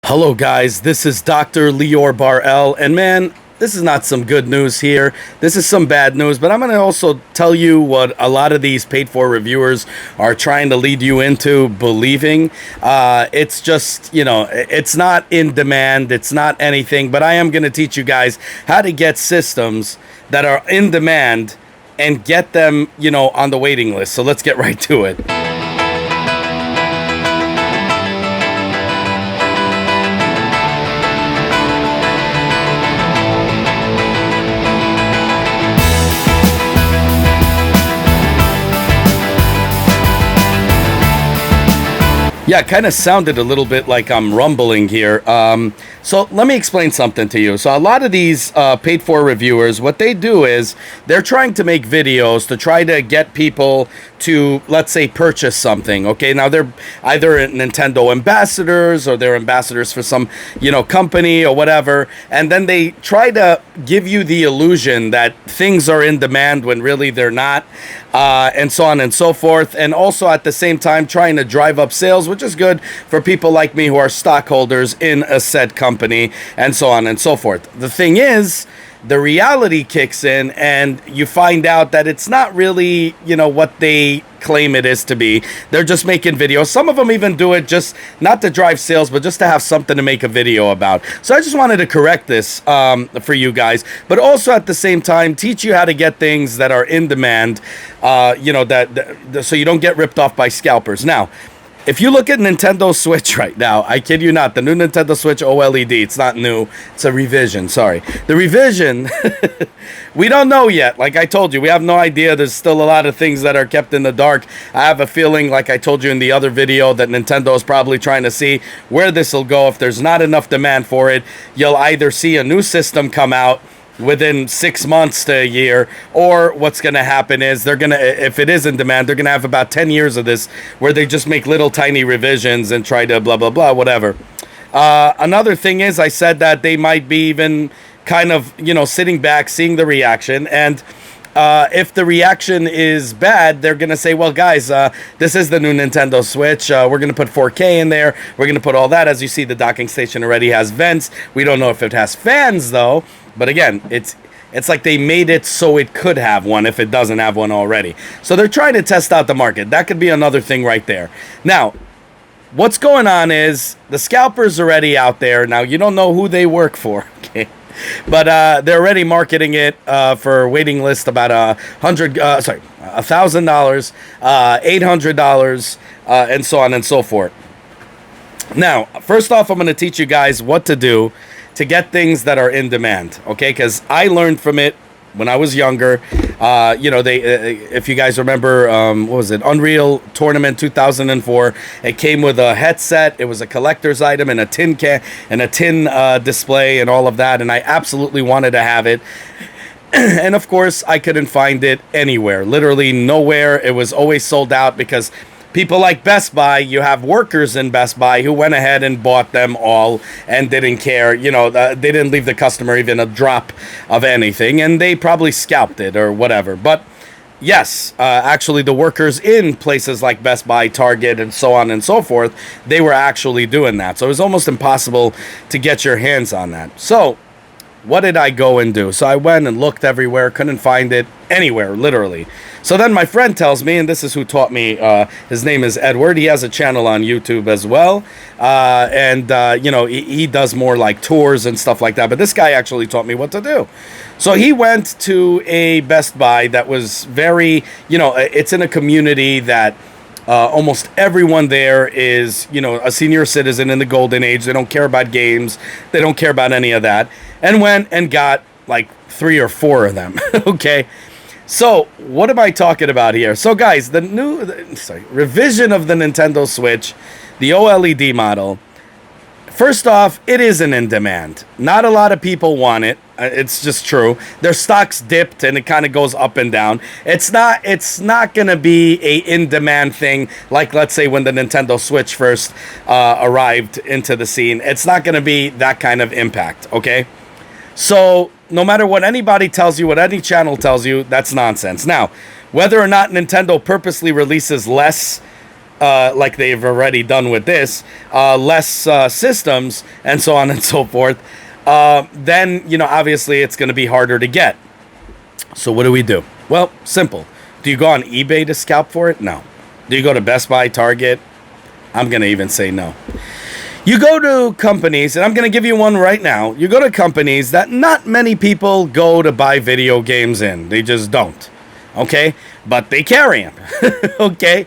Hello guys, this is Dr. Lior Bar-El, and man, this is not some good news here. This is some bad news, but I'm going to also tell you what a lot of these paid-for reviewers are trying to lead you into believing. It's just, it's not in demand, it's not anything, but I am going to teach you guys how to get systems that are in demand and get them, on the waiting list. So let's get right to it. Yeah, it kind of sounded a little bit like I'm rumbling here. So let me explain something to you. So a lot of these paid-for reviewers, what they do is they're trying to make videos to try to get people to, let's say, purchase something. Okay, now they're either Nintendo ambassadors or they're ambassadors for some, company or whatever. And then they try to give you the illusion that things are in demand when really they're not, and so on and so forth. And also at the same time trying to drive up sales, which is good for people like me who are stockholders in a said company, and so on and so forth. The thing is, the reality kicks in and you find out that it's not really, what they claim it is to be. They're just making videos. Some of them even do it just not to drive sales, but just to have something to make a video about. So I just wanted to correct this for you guys, but also at the same time teach you how to get things that are in demand, so you don't get ripped off by scalpers. Now, if you look at Nintendo Switch right now, I kid you not, the new Nintendo Switch OLED, it's not new, it's a revision, sorry. The revision, we don't know yet. Like I told you, we have no idea. There's still a lot of things that are kept in the dark. I have a feeling, like I told you in the other video, that Nintendo is probably trying to see where this will go. If there's not enough demand for it, you'll either see a new system come out within 6 months to a year, or what's going to happen is they're going to, if it is in demand, they're going to have about 10 years of this where they just make little tiny revisions and try to blah, blah, blah, whatever. Another thing is, I said that they might be even kind of, sitting back, seeing the reaction, and if the reaction is bad, they're going to say, well, guys, this is the new Nintendo Switch. We're going to put 4K in there. We're going to put all that. As you see, the docking station already has vents. We don't know if it has fans, though. But again, it's like they made it so it could have one if it doesn't have one already. So they're trying to test out the market. That could be another thing right there. Now, what's going on is the scalpers are already out there. Now, you don't know who they work for, okay? But they're already marketing it for a waiting list about $1,000, $800, and so on and so forth. Now, first off, I'm going to teach you guys what to do to get things that are in demand, okay? Because I learned from it when I was younger. If you guys remember, what was it? Unreal Tournament 2004. It came with a headset. It was a collector's item and a tin display and all of that. And I absolutely wanted to have it. And of course, I couldn't find it anywhere. Literally nowhere. It was always sold out because people like Best Buy, you have workers in Best Buy who went ahead and bought them all and didn't care. They didn't leave the customer even a drop of anything, and they probably scalped it or whatever. But yes, actually the workers in places like Best Buy, Target, and so on and so forth, they were actually doing that. So it was almost impossible to get your hands on that. So what did I go and do? So I went and looked everywhere, couldn't find it anywhere, literally. So then my friend tells me, and this is who taught me, his name is Edward. He has a channel on YouTube as well. He does more like tours and stuff like that. But this guy actually taught me what to do. So he went to a Best Buy that was very, it's in a community that almost everyone there is, a senior citizen in the golden age. They don't care about games. They don't care about any of that. And went and got like 3 or 4 of them. Okay. So what am I talking about here? So guys, the revision of the Nintendo Switch, the OLED model. First off, it isn't in demand. Not a lot of people want it. It's just true. Their stocks dipped and it kind of goes up and down. It's not going to be a in-demand thing like, let's say, when the Nintendo Switch first arrived into the scene. It's not going to be that kind of impact, okay? So no matter what anybody tells you, what any channel tells you, that's nonsense. Now, whether or not Nintendo purposely releases less like they've already done with this, less systems, and so on and so forth, then, you know, obviously it's going to be harder to get. So what do? Well, simple. Do you go on eBay to scalp for it? No. Do you go to Best Buy, Target? I'm going to even say no. You go to companies, and I'm going to give you one right now. You go to companies that not many people go to buy video games in. They just don't. Okay? But they carry them. Okay?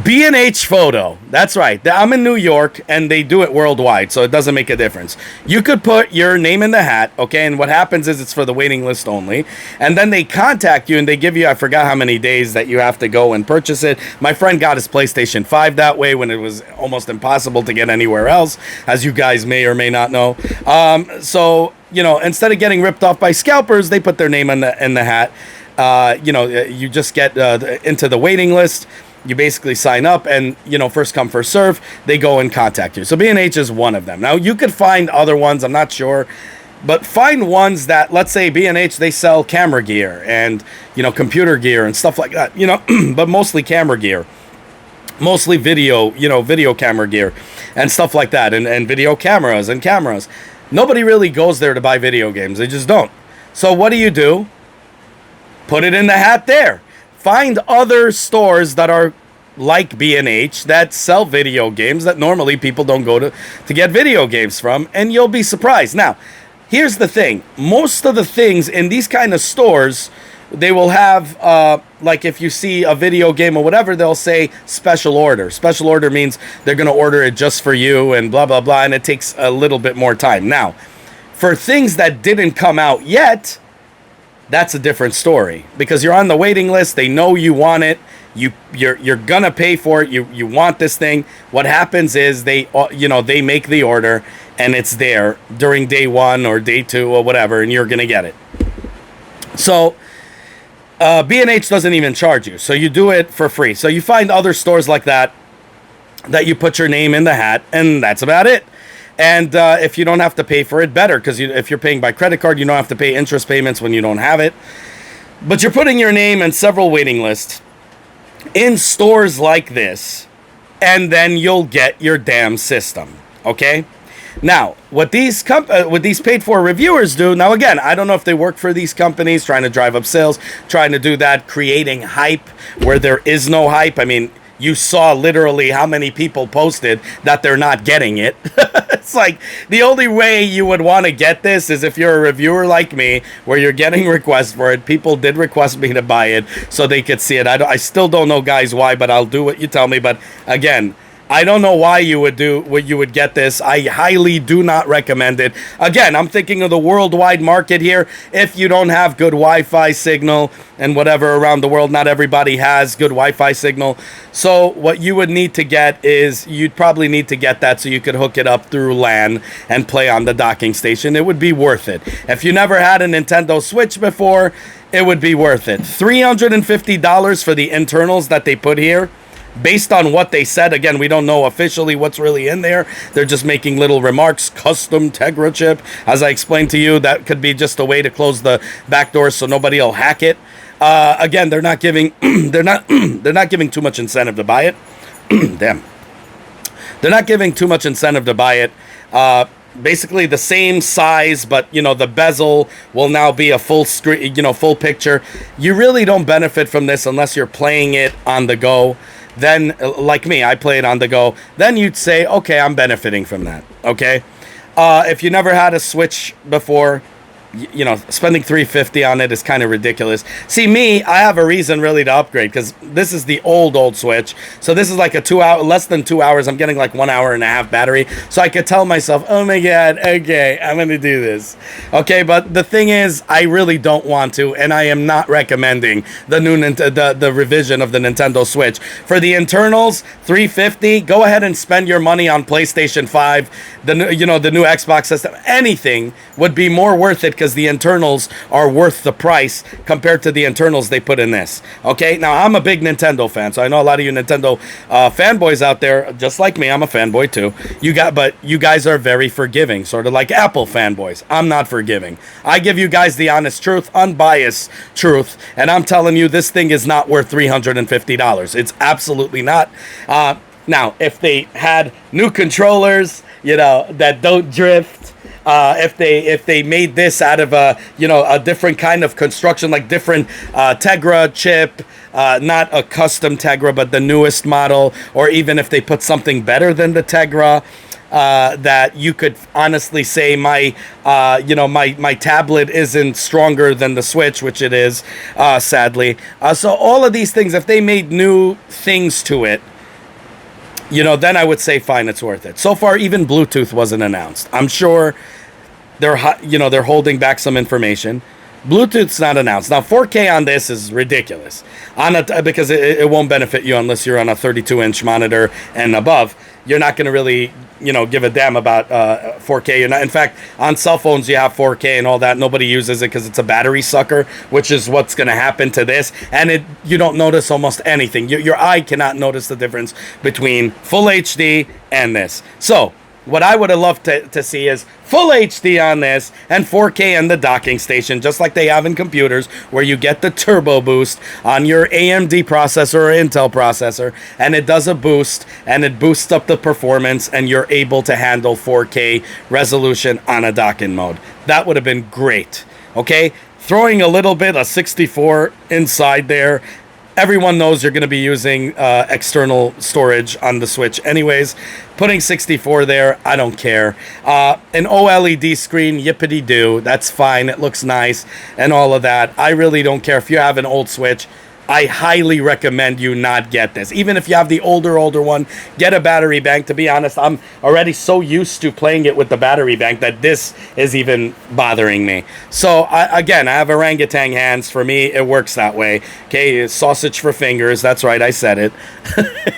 B&H Photo. That's right. I'm in New York, and they do it worldwide, so it doesn't make a difference. You could put your name in the hat, okay, and what happens is it's for the waiting list only, and then they contact you, and they give you, I forgot how many days that you have to go and purchase it. My friend got his PlayStation 5 that way when it was almost impossible to get anywhere else, as you guys may or may not know. So, you know, instead of getting ripped off by scalpers, they put their name in the hat. You know, you just get into the waiting list. You basically sign up, and, you know, first come, first serve, they go and contact you. So B&H is one of them. Now, you could find other ones, I'm not sure, but find ones that, let's say B&H, they sell camera gear and, you know, computer gear and stuff like that, you know, but mostly camera gear. Mostly video, you know, video camera gear and stuff like that, and video cameras and cameras. Nobody really goes there to buy video games. They just don't. So what do? Put it in the hat there. Find other stores that are like B&H that sell video games that normally people don't go to get video games from, and you'll be surprised. Now, here's the thing. Most of the things in these kind of stores, they will have, like if you see a video game or whatever, they'll say special order. Special order means they're going to order it just for you and blah, blah, blah, and it takes a little bit more time. Now, for things that didn't come out yet, that's a different story, because you're on the waiting list. They know you want it. You're gonna pay for it. You want this thing. What happens is they make the order, and it's there during day 1 or day 2 or whatever, and you're gonna get it. So B&H doesn't even charge you, so you do it for free. So you find other stores like that you put your name in the hat, and that's about it. And if you don't have to pay for it, better, because if you're paying by credit card, you don't have to pay interest payments when you don't have it. But you're putting your name in several waiting lists in stores like this, and then you'll get your damn system, okay? Now, what these paid-for reviewers do, now again, I don't know if they work for these companies, trying to drive up sales, trying to do that, creating hype where there is no hype. I mean, you saw literally how many people posted that they're not getting it. It's like the only way you would want to get this is if you're a reviewer like me, where you're getting requests for it. People did request me to buy it so they could see it. I still don't know, guys, why, but I'll do what you tell me. But again, I don't know why you would get this. I highly do not recommend it. Again, I'm thinking of the worldwide market here. If you don't have good Wi-Fi signal and whatever around the world, not everybody has good Wi-Fi signal. So what you would need to get is, you'd probably need to get that so you could hook it up through LAN and play on the docking station. It would be worth it. If you never had a Nintendo Switch before, it would be worth it. $350 for the internals that they put here. Based on what they said, again, we don't know officially what's really in there. They're just making little remarks. Custom Tegra chip, as I explained to you, that could be just a way to close the back doors so nobody will hack it. Again, they're not giving they're not giving too much incentive to buy it. Damn, they're not giving too much incentive to buy it. Basically the same size, but you know, the bezel will now be a full screen, you know, full picture. You really don't benefit from this unless you're playing it on the go. Then, like me, I play it on the go. Then you'd say, okay, I'm benefiting from that. Okay, if you never had a Switch before, you know, spending $350 on it is kind of ridiculous. See, me, I have a reason really to upgrade, because this is the old Switch. So this is like a less than 2 hours. I'm getting like 1.5 hour battery. So I could tell myself, oh my God, okay, I'm going to do this. Okay, but the thing is, I really don't want to, and I am not recommending the new the revision of the Nintendo Switch. For the internals, $350, go ahead and spend your money on PlayStation 5, the new Xbox system. Anything would be more worth it, because the internals are worth the price compared to the internals they put in this. Okay, now I'm a big Nintendo fan, so I know a lot of you Nintendo fanboys out there, just like me. I'm a fanboy too. But you guys are very forgiving, sort of like Apple fanboys. I'm not forgiving. I give you guys the honest truth, unbiased truth, and I'm telling you this thing is not worth $350. It's absolutely not. Now, if they had new controllers, that don't drift, if they made this out of a different kind of construction, like different Tegra chip, not a custom Tegra, but the newest model, or even if they put something better than the Tegra, that you could honestly say my tablet isn't stronger than the Switch, which it is, sadly. So all of these things, if they made new things to it, then I would say fine, it's worth it. So far, even Bluetooth wasn't announced. I'm sure they're holding back some information. Bluetooth's not announced. Now, 4K on this is ridiculous, because it won't benefit you unless you're on a 32-inch monitor and above. You're not going to really, give a damn about 4K. You're not. In fact, on cell phones, you have 4K and all that. Nobody uses it because it's a battery sucker, which is what's going to happen to this. And you don't notice almost anything. Your eye cannot notice the difference between full HD and this. So what I would have loved to see is full HD on this and 4K in the docking station, just like they have in computers, where you get the turbo boost on your AMD processor or Intel processor, and it does a boost, and it boosts up the performance, and you're able to handle 4K resolution on a docking mode. That would have been great, okay? Throwing a little bit of 64 inside there. Everyone knows you're going to be using external storage on the Switch anyways. Putting 64 there, I don't care. An OLED screen, yippity-doo. That's fine. It looks nice and all of that. I really don't care if you have an old Switch. I highly recommend you not get this. Even if you have the older one, get a battery bank. To be honest, I'm already so used to playing it with the battery bank that this is even bothering me. So, I have orangutan hands. For me, it works that way. Okay, sausage for fingers. That's right, I said it.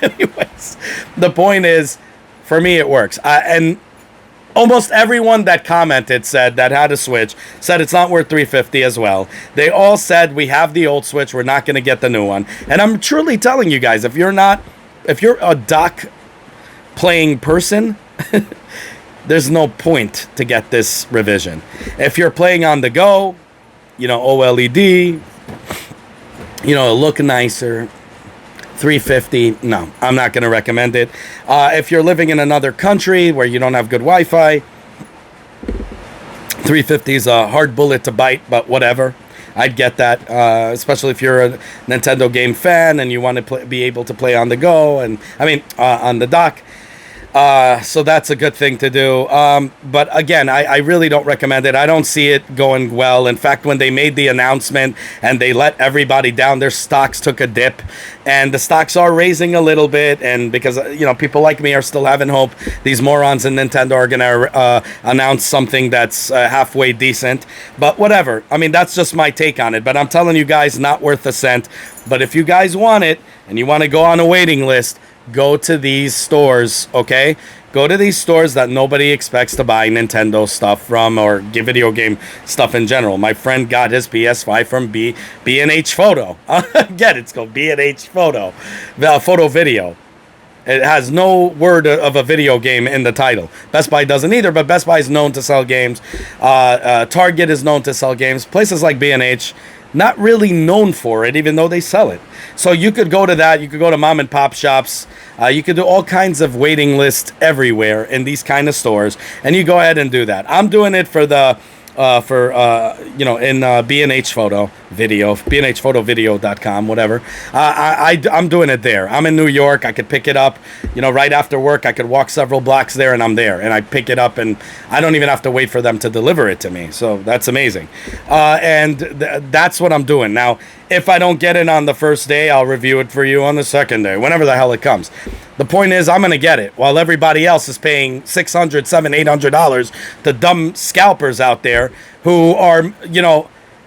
Anyways, the point is, for me, it works. And almost everyone that commented that had a Switch said it's not worth $350 as well. They all said we have the old Switch, we're not going to get the new one. And I'm truly telling you guys, if you're a dock playing person, there's no point to get this revision. If you're playing on the go, OLED, look nicer. $350, no, I'm not going to recommend it. If you're living in another country where you don't have good Wi-Fi, $350 is a hard bullet to bite, but whatever. I'd get that, especially if you're a Nintendo game fan and you want to be able to play on the go, on the dock. So that's a good thing to do. But again, I really don't recommend it. I don't see it going well. In fact, when they made the announcement and they let everybody down, their stocks took a dip, and the stocks are raising a little bit. And because, people like me are still having hope, these morons in Nintendo are going to announce something that's halfway decent. But whatever. That's just my take on it. But I'm telling you guys, not worth a cent. But if you guys want it and you want to go on a waiting list, go to these stores, okay? Go to these stores that nobody expects to buy Nintendo stuff from, or video game stuff in general. My friend got his PS5 from B&H Photo. It's called B&H Photo. Photo Video. It has no word of a video game in the title. Best Buy doesn't either, but Best Buy is known to sell games. Target is known to sell games. Places like B&H, not really known for it, even though they sell it. So you could go to that. You could go to mom and pop shops. You could do all kinds of waiting lists everywhere in these kind of stores, and you go ahead and do that. I'm doing it for the in B&H Photo Video, bnhphotovideo.com, whatever. I'm doing it there. I'm in New York. I could pick it up, right after work. I could walk several blocks there, and I'm there. And I pick it up, and I don't even have to wait for them to deliver it to me. So that's amazing. That's what I'm doing. Now, if I don't get it on the first day, I'll review it for you on the second day, whenever the hell it comes. The point is, I'm going to get it, while everybody else is paying $600, $700, $800 to dumb scalpers out there who are,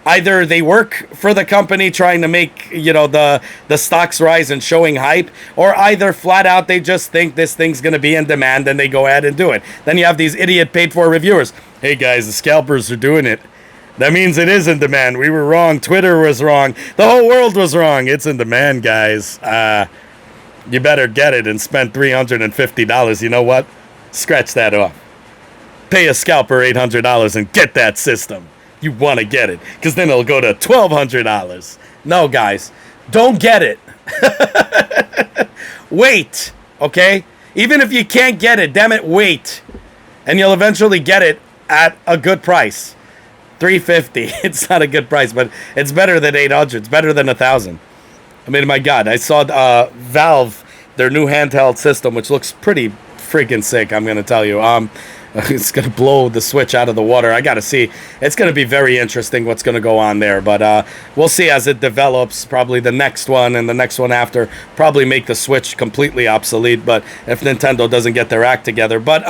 either they work for the company trying to make, the stocks rise and showing hype, or either flat out they just think this thing's going to be in demand and they go ahead and do it. Then you have these idiot paid-for reviewers. Hey guys, the scalpers are doing it. That means it is in demand. We were wrong. Twitter was wrong. The whole world was wrong. It's in demand, guys. You better get it and spend $350. You know what? Scratch that off. Pay a scalper $800 and get that system. You want to get it, because then it'll go to $1,200. No, guys, don't get it. Wait, okay? Even if you can't get it, damn it, wait. And you'll eventually get it at a good price. $350. It's not a good price, but it's better than $800. It's better than $1,000. I mean, my God, I saw Valve, their new handheld system, which looks pretty freaking sick, I'm going to tell you. It's going to blow the Switch out of the water. I got to see. It's going to be very interesting what's going to go on there. But we'll see as it develops. Probably the next one and the next one after probably make the Switch completely obsolete. But if Nintendo doesn't get their act together. But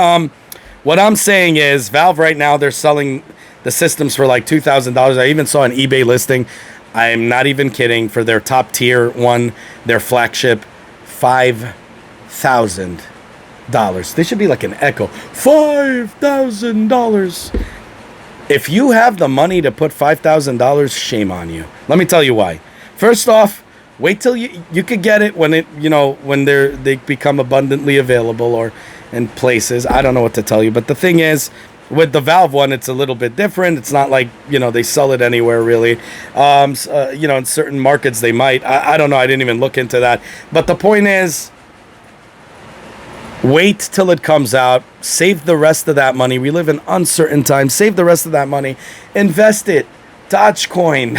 what I'm saying is Valve right now, they're selling the systems for like $2,000. I even saw an eBay listing. I'm not even kidding. For their top tier one, their flagship, $5,000. They should be like an Echo. $5,000. If you have the money to put $5,000, shame on you. Let me tell you why. First off, wait till you could get it when when they become abundantly available or in places. I don't know what to tell you, but the thing is, with the Valve one, it's a little bit different. It's not like, they sell it anywhere, really. In certain markets, they might. I don't know. I didn't even look into that. But the point is, wait till it comes out. Save the rest of that money. We live in uncertain times. Save the rest of that money. Invest it. Dogecoin.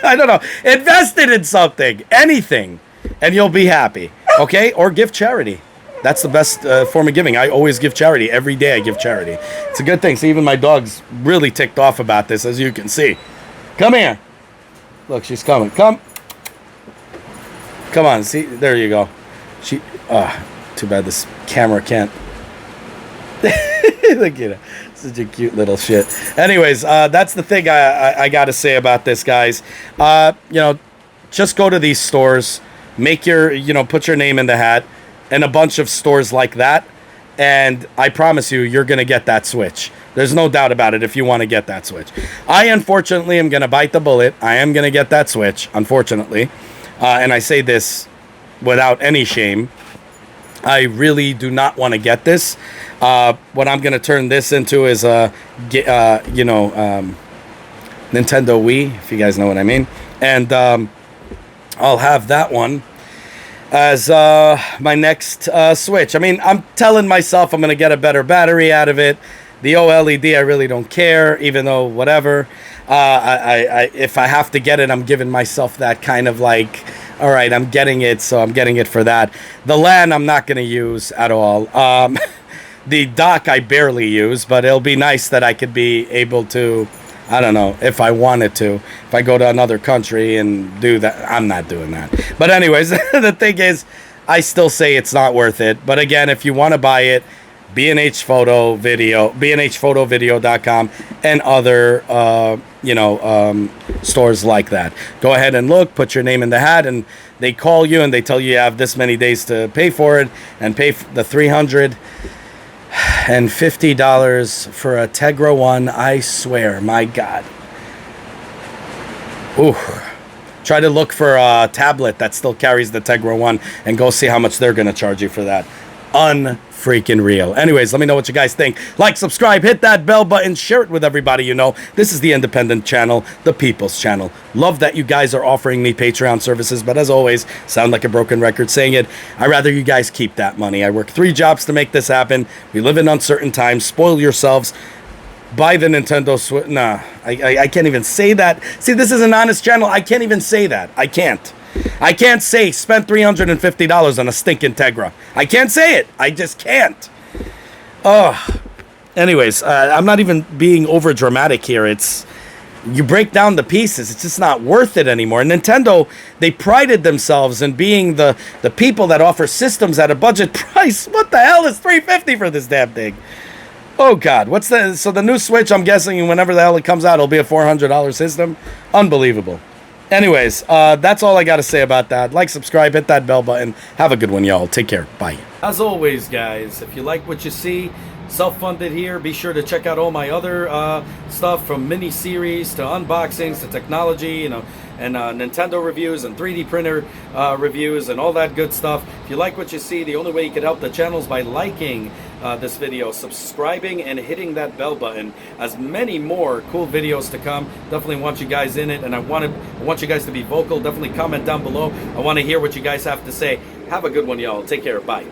I don't know. Invest it in something. Anything. And you'll be happy. Okay? Or give charity. That's the best form of giving. I always give charity. Every day I give charity. It's a good thing. So even my dog's really ticked off about this, as you can see. Come here. Look, she's coming. Come. Come on. See? There you go. Too bad this camera can't. Look at her. Such a cute little shit. Anyways, that's the thing I got to say about this, guys. Just go to these stores. Make your, put your name in the hat. And a bunch of stores like that, and I promise you're going to get that Switch. There's no doubt about it if you want to get that Switch. I, unfortunately, am going to bite the bullet. I am going to get that Switch, unfortunately. And I say this without any shame. I really do not want to get this. What I'm going to turn this into is Nintendo Wii, if you guys know what I mean. And I'll have that one as my next Switch. I mean, I'm telling myself I'm going to get a better battery out of it. The OLED, I really don't care, even though whatever. If I have to get it, I'm giving myself that kind of like, all right, I'm getting it, so I'm getting it for that. The LAN I'm not going to use at all. The dock I barely use, but it'll be nice that I could be able to, I don't know, if I wanted to. If I go to another country and do that, I'm not doing that. But anyways, the thing is, I still say it's not worth it. But again, if you want to buy it, bnhphotovideo.com and other, stores like that. Go ahead and look, put your name in the hat, and they call you and they tell you have this many days to pay for it and pay the $350 for a Tegra 1. I swear, my God. Ooh. Try to look for a tablet that still carries the Tegra 1 and go see how much they're going to charge you for that. Unfreaking real. Anyways, let me know what you guys think. Like, subscribe, hit that bell button, share it with everybody you know. This is the independent channel, the people's channel. Love that you guys are offering me Patreon services, but as always, sound like a broken record saying it, I'd rather you guys keep that money. I work 3 jobs to make this happen. We live in uncertain times. Spoil yourselves. Buy the Nintendo Switch. Nah, I can't even say that. See, this is an honest channel. I can't even say that. I can't say spend $350 on a stinking Tegra. I can't say it. I just can't. Anyways, I'm not even being over dramatic here. It's, you break down the pieces, it's just not worth it anymore. And Nintendo, they prided themselves in being the people that offer systems at a budget price. What the hell is $350 for this damn thing? Oh God, so the new Switch, I'm guessing whenever the hell it comes out, it'll be a $400 system. Unbelievable. Anyways, that's all I got to say about that. Like, subscribe, hit that bell button. Have a good one, y'all. Take care. Bye. As always, guys, if you like what you see, self-funded here, be sure to check out all my other stuff, from mini-series to unboxings to technology, you know, and Nintendo reviews and 3D printer reviews and all that good stuff. If you like what you see, the only way you can help the channel is by liking this video, subscribing, and hitting that bell button. As many more cool videos to come. Definitely want you guys in it, and I want you guys to be vocal. Definitely comment down below. I want to hear what you guys have to say. Have a good one, y'all. Take care. Bye.